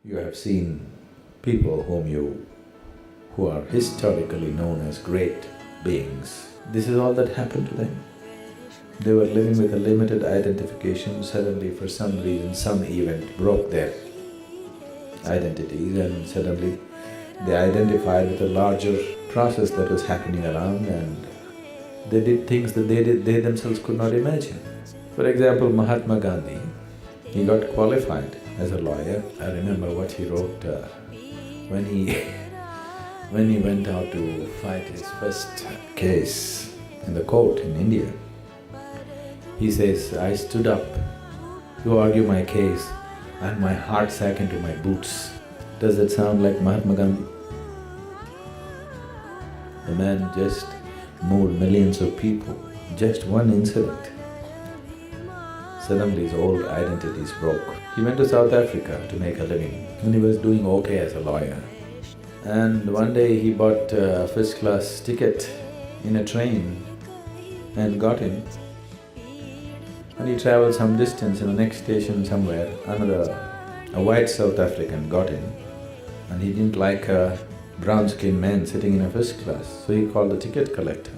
You have seen people who are historically known as great beings. This is all that happened to them. They were living with a limited identification. Suddenly, for some reason, some event broke their identities, and suddenly they identified with a larger process that was happening around, and they did things that they themselves could not imagine. For example, Mahatma Gandhi, he got qualified as a lawyer. I remember what he wrote when he when he went out to fight his first case in the court in India. He says, "I stood up to argue my case and my heart sank into my boots." Does that sound like Mahatma Gandhi? The man just moved millions of people, just one incident. Suddenly his old identities broke. He went to South Africa to make a living, and he was doing okay as a lawyer. And one day he bought a first-class ticket in a train and got in. And he traveled some distance. In the next station somewhere, a white South African got in, and he didn't like a brown-skinned man sitting in a first class, so he called the ticket collector.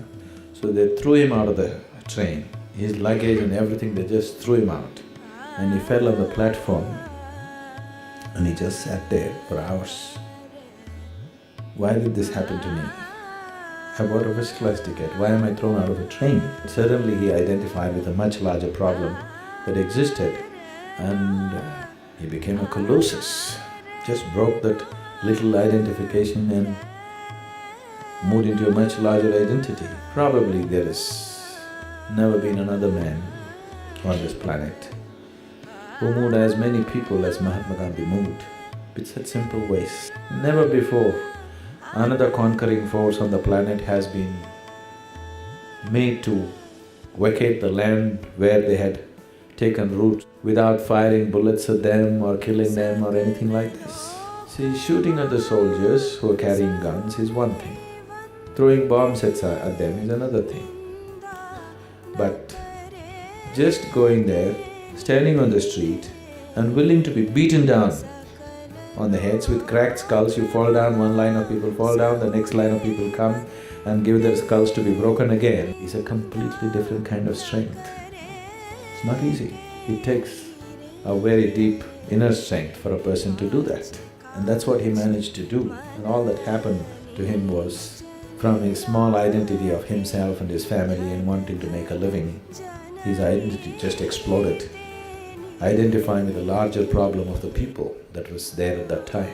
So they threw him out of the train. His luggage and everything, they just threw him out. And he fell on the platform, and he just sat there for hours. Why did this happen to me? I bought a first-class ticket, why am I thrown out of a train? Suddenly he identified with a much larger problem that existed, and he became a colossus. Just broke that little identification and moved into a much larger identity. Probably there has never been another man on this planet who moved as many people as Mahatma Gandhi moved, with such simple ways. Never before another conquering force on the planet has been made to vacate the land where they had taken root without firing bullets at them or killing them or anything like this. See, shooting at the soldiers who are carrying guns is one thing. Throwing bombs at them is another thing. But just going there, standing on the street and willing to be beaten down on the heads with cracked skulls, you fall down, one line of people fall down, the next line of people come and give their skulls to be broken again, is a completely different kind of strength. It's not easy. It takes a very deep inner strength for a person to do that. And that's what he managed to do. And all that happened to him was from a small identity of himself and his family and wanting to make a living, his identity just exploded, identifying with the larger problem of the people that was there at that time.